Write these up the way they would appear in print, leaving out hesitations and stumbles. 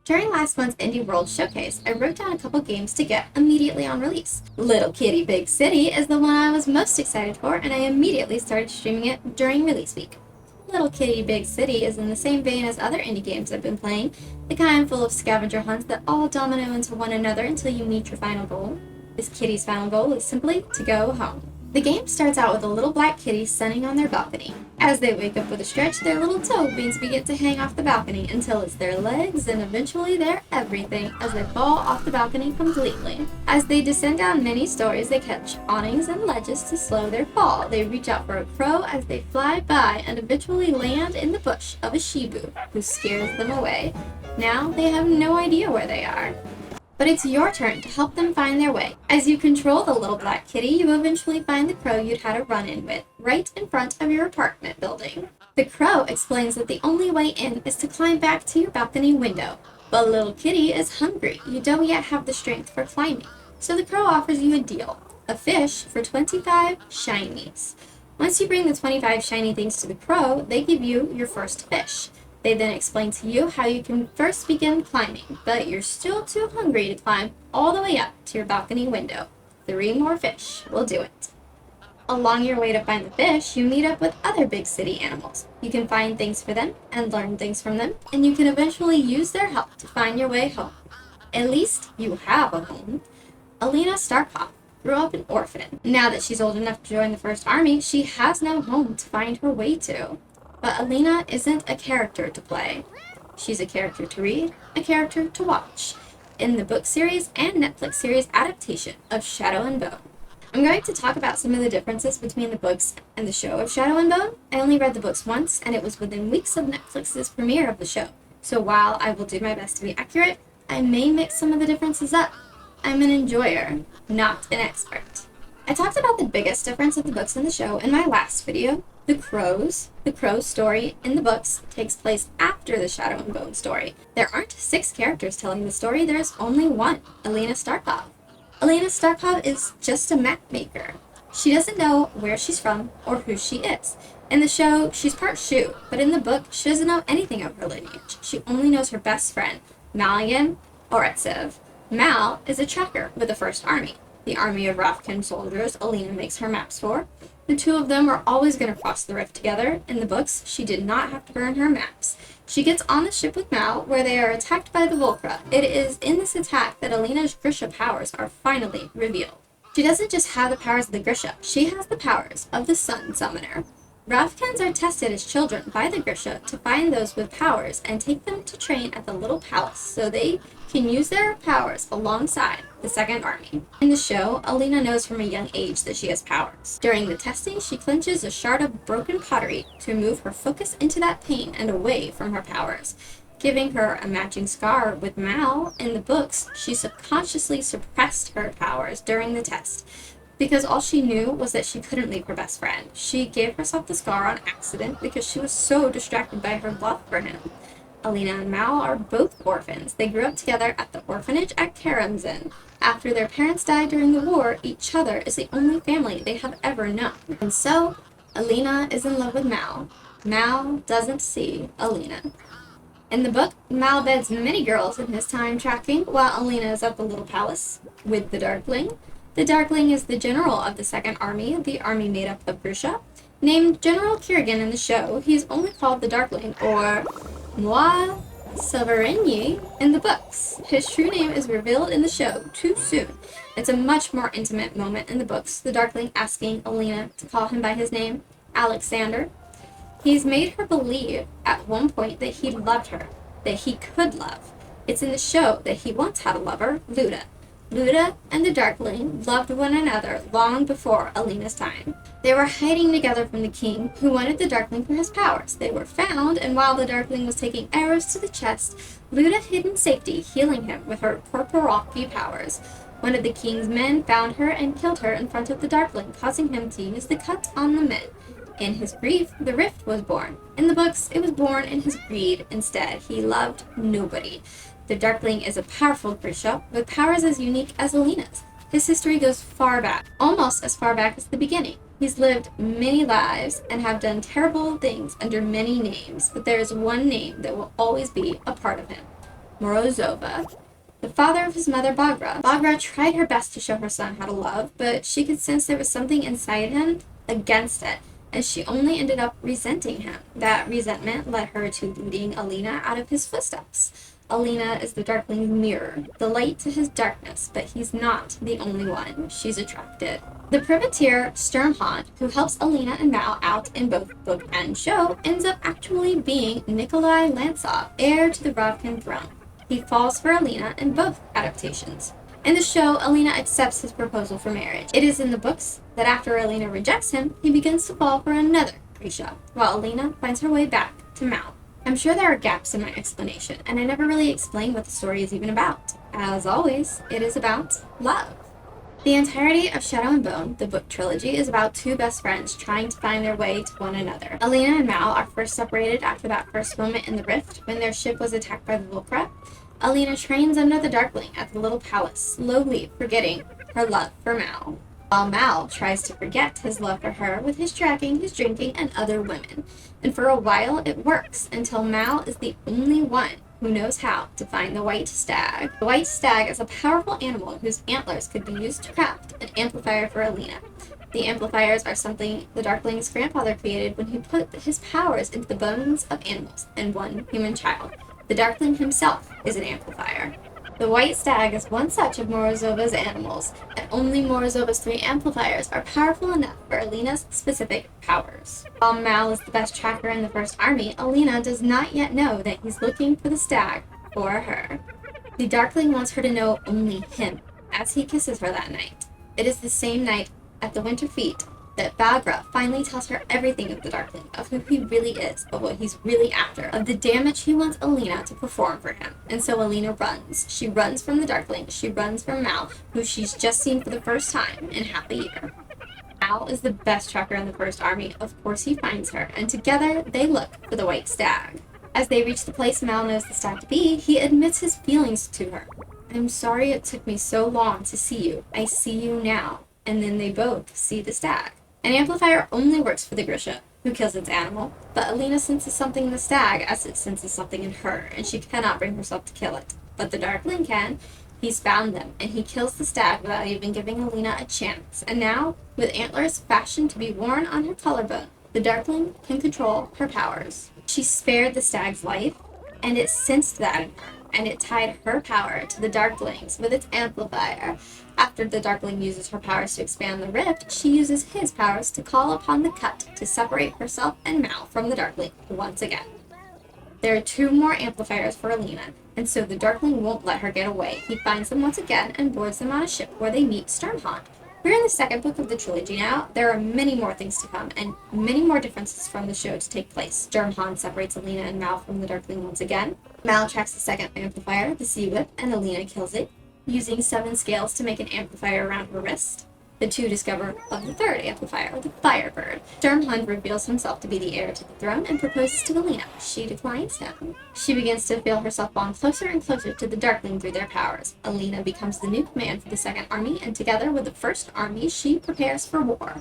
During last month's Indie World Showcase, I wrote down a couple games to get immediately on release. Little Kitty Big City is the one I was most excited for, and I immediately started streaming it during release week. Little Kitty Big City is in the same vein as other indie games I've been playing, the kind full of scavenger hunts that all domino into one another until you meet your final goal. This kitty's final goal is simply to go home. The game starts out with a little black kitty sunning on their balcony. As they wake up with a stretch, their little toe beans begin to hang off the balcony until it's their legs and eventually their everything as they fall off the balcony completely. As they descend down many stories, they catch awnings and ledges to slow their fall. They reach out for a crow as they fly by and eventually land in the bush of a Shibu, who scares them away. Now they have no idea where they are. But it's your turn to help them find their way. As you control the little black kitty, you eventually find the crow you'd had a run-in with, right in front of your apartment building. The crow explains that the only way in is to climb back to your balcony window. But little kitty is hungry. You don't yet have the strength for climbing. So the crow offers you a deal. A fish for 25 shinies. Once you bring the 25 shiny things to the crow, they give you your first fish. They then explain to you how you can first begin climbing, but you're still too hungry to climb all the way up to your balcony window. 3 more fish will do it. Along your way to find the fish, you meet up with other big city animals. You can find things for them and learn things from them, and you can eventually use their help to find your way home. At least you have a home. Alina Starkov grew up an orphan. Now that she's old enough to join the First Army, she has no home to find her way to. But Alina isn't a character to play. She's a character to read, a character to watch, in the book series and Netflix series adaptation of Shadow and Bone. I'm going to talk about some of the differences between the books and the show of Shadow and Bone. I only read the books once, and it was within weeks of Netflix's premiere of the show. So while I will do my best to be accurate, I may mix some of the differences up. I'm an enjoyer, not an expert. I talked about the biggest difference of the books and the show in my last video. The crows. The crow story in the books takes place after the Shadow and Bone story. There aren't 6 characters telling the story, there's only one, Alina Starkov. Alina Starkov is just a map maker. She doesn't know where she's from or who she is. In the show, she's part Shu, but in the book, she doesn't know anything of her lineage. She only knows her best friend, Malian Oretsev. Mal is a tracker with the First Army, the army of Rafkin soldiers Alina makes her maps for. The two of them are always going to cross the rift together. In the books, she did not have to burn her maps. She gets on the ship with Mal, where they are attacked by the Volcra. It is in this attack that Alina's Grisha powers are finally revealed. She doesn't just have the powers of the Grisha, she has the powers of the Sun Summoner. Rafkins are tested as children by the Grisha to find those with powers and take them to train at the Little Palace so they can use their powers alongside the Second Army. In the show, Alina knows from a young age that she has powers. During the testing, she clenches a shard of broken pottery to move her focus into that pain and away from her powers, giving her a matching scar with Mal. In the books, she subconsciously suppressed her powers during the test, because all she knew was that she couldn't leave her best friend. She gave herself the scar on accident because she was so distracted by her love for him. Alina and Mal are both orphans. They grew up together at the orphanage at Karamzin. After their parents died during the war, each other is the only family they have ever known. And so, Alina is in love with Mal. Mal doesn't see Alina. In the book, Mal beds many girls in his time tracking, while Alina is at the Little Palace with the Darkling. The Darkling is the general of the Second Army, the army made up of Grisha. Named General Kirigan in the show, he's only called the Darkling, or Moi Sovereigne in the books. His true name is revealed in the show too soon. It's a much more intimate moment in the books, the Darkling asking Alina to call him by his name, Alexander. He's made her believe at one point that he loved her, that he could love. It's in the show that he once had a lover, Luda. Luda and the Darkling loved one another long before Alina's time. They were hiding together from the king, who wanted the Darkling for his powers. They were found, and while the Darkling was taking arrows to the chest, Luda hid in safety, healing him with her Purpuraki powers. One of the king's men found her and killed her in front of the Darkling, causing him to use the cut on the men. In his grief, the rift was born. In the books, it was born in his greed instead. He loved nobody. The Darkling is a powerful Grisha with powers as unique as Alina's. His history goes far back, almost as far back as the beginning. He's lived many lives and have done terrible things under many names, but there is one name that will always be a part of him. Morozova, the father of his mother Bagra. Bagra tried her best to show her son how to love, but she could sense there was something inside him against it, and she only ended up resenting him. That resentment led her to leading Alina out of his footsteps. Alina is the Darkling's mirror, the light to his darkness, but he's not the only one she's attracted. The privateer Sturmhond, who helps Alina and Mal out in both book and show, ends up actually being Nikolai Lantsov, heir to the Rodkin throne. He falls for Alina in both adaptations. In the show, Alina accepts his proposal for marriage. It is in the books that after Alina rejects him, he begins to fall for another Grisha, while Alina finds her way back to Mal. I'm sure there are gaps in my explanation, and I never really explain what the story is even about. As always, it is about love. The entirety of Shadow and Bone, the book trilogy, is about two best friends trying to find their way to one another. Alina and Mal are first separated after that first moment in the rift when their ship was attacked by the Volcra. Alina trains under the Darkling at the little palace, slowly forgetting her love for Mal, while Mal tries to forget his love for her with his tracking, his drinking, and other women. And for a while it works, until Mal is the only one who knows how to find the white stag. The white stag is a powerful animal whose antlers could be used to craft an amplifier for Alina. The amplifiers are something the Darkling's grandfather created when he put his powers into the bones of animals and one human child. The Darkling himself is an amplifier. The white stag is one such of Morozova's animals, and only Morozova's 3 amplifiers are powerful enough for Alina's specific powers. While Mal is the best tracker in the First Army, Alina does not yet know that he's looking for the stag for her. The Darkling wants her to know only him, as he kisses her that night. It is the same night at the Winter Feet that Bagra finally tells her everything of the Darkling, of who he really is, of what he's really after, of the damage he wants Alina to perform for him. And so Alina runs. She runs from the Darkling. She runs from Mal, who she's just seen for the first time in half a year. Mal is the best tracker in the First Army. Of course he finds her, and together they look for the white stag. As they reach the place Mal knows the stag to be, he admits his feelings to her. "I'm sorry it took me so long to see you. I see you now." And then they both see the stag. An amplifier only works for the Grisha, who kills its animal, but Alina senses something in the stag as it senses something in her, and she cannot bring herself to kill it. But the Darkling can. He's found them, and he kills the stag without even giving Alina a chance. And now, with antlers fashioned to be worn on her collarbone, the Darkling can control her powers. She spared the stag's life, and it sensed that in her, and it tied her power to the Darkling's with its amplifier. After the Darkling uses her powers to expand the rift, she uses his powers to call upon the Cut to separate herself and Mal from the Darkling once again. There are 2 more amplifiers for Alina, and so the Darkling won't let her get away. He finds them once again and boards them on a ship where they meet Sturmhond. We're in the second book of the trilogy now. There are many more things to come, and many more differences from the show to take place. Sturmhond separates Alina and Mal from the Darkling once again. Mal tracks the second amplifier, the Sea Whip, and Alina kills it, using 7 scales to make an amplifier around her wrist. The 2 discover of the third amplifier, the Firebird. Sturmhond reveals himself to be the heir to the throne and proposes to Alina. She declines him. She begins to feel herself bond closer and closer to the Darkling through their powers. Alina becomes the new command for the Second Army, and together with the First Army, she prepares for war.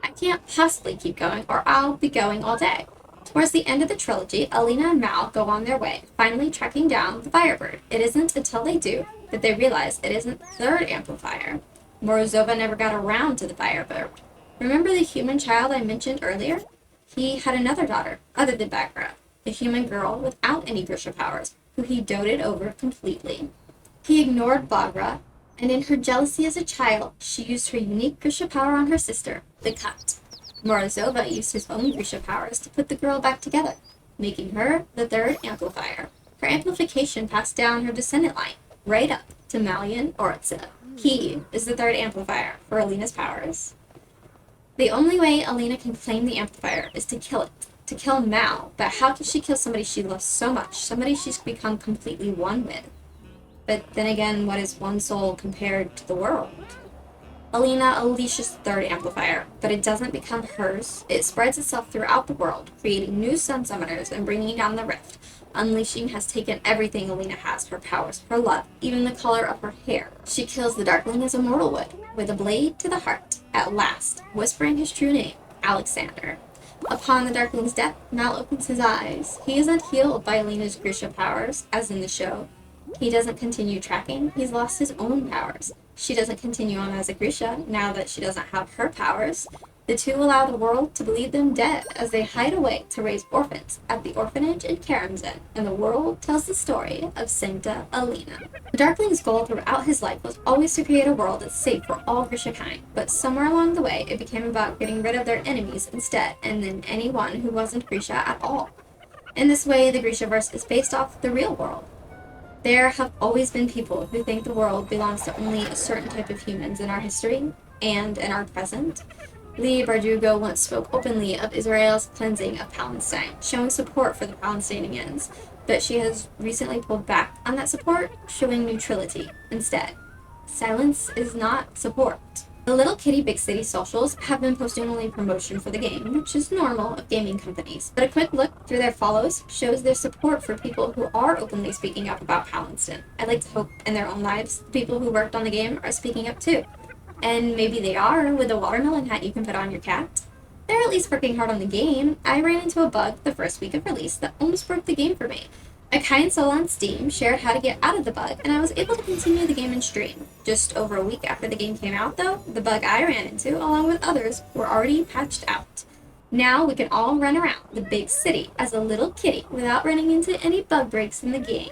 I can't possibly keep going, or I'll be going all day. Towards the end of the trilogy, Alina and Mal go on their way, finally tracking down the Firebird. It isn't until they do that they realize it isn't the third amplifier. Morozova never got around to the Firebird. Remember the human child I mentioned earlier? He had another daughter, other than Bagra, a human girl without any Grisha powers, who he doted over completely. He ignored Bagra, and in her jealousy as a child, she used her unique Grisha power on her sister, the Cut. Morozova used his own Grisha powers to put the girl back together, making her the third amplifier. Her amplification passed down her descendant line, right up to Malian Oritsa. He is the third amplifier for Alina's powers. The only way Alina can claim the amplifier is to kill it, to kill Mal, but how can she kill somebody she loves so much, somebody she's become completely one with? But then again, what is one soul compared to the world? Alina unleashes the third amplifier, but it doesn't become hers. It spreads itself throughout the world, creating new sun summoners and bringing down the rift. Unleashing has taken everything Alina has, her powers, her love, even the color of her hair. She kills the Darkling as a mortal would, with a blade to the heart, at last, whispering his true name, Alexander. Upon the Darkling's death, Mal opens his eyes. He isn't healed by Alina's Grisha powers, as in the show. He doesn't continue tracking, he's lost his own powers. She doesn't continue on as a Grisha now that she doesn't have her powers. The two allow the world to believe them dead as they hide away to raise orphans at the orphanage in Karamzin, and the world tells the story of Sancta Alina. The Darkling's goal throughout his life was always to create a world that's safe for all Grisha kind, but somewhere along the way it became about getting rid of their enemies instead, and then anyone who wasn't Grisha at all. In this way, the Grishaverse is based off the real world. There have always been people who think the world belongs to only a certain type of humans in our history and in our present. Leigh Bardugo once spoke openly of Israel's cleansing of Palestine, showing support for the Palestinians, but she has recently pulled back on that support, showing neutrality instead. Silence is not support. The Little Kitty Big City socials have been posting only promotion for the game, which is normal of gaming companies, but a quick look through their follows shows their support for people who are openly speaking up about Palestine. I'd like to hope in their own lives, the people who worked on the game are speaking up too. And maybe they are, with the watermelon hat you can put on your cat. They're at least working hard on the game. I ran into a bug the first week of release that almost broke the game for me. A kind soul on Steam shared how to get out of the bug, and I was able to continue the game in stream. Just over a week after the game came out, though, the bug I ran into, along with others, were already patched out. Now we can all run around the big city as a little kitty without running into any bug breaks in the game.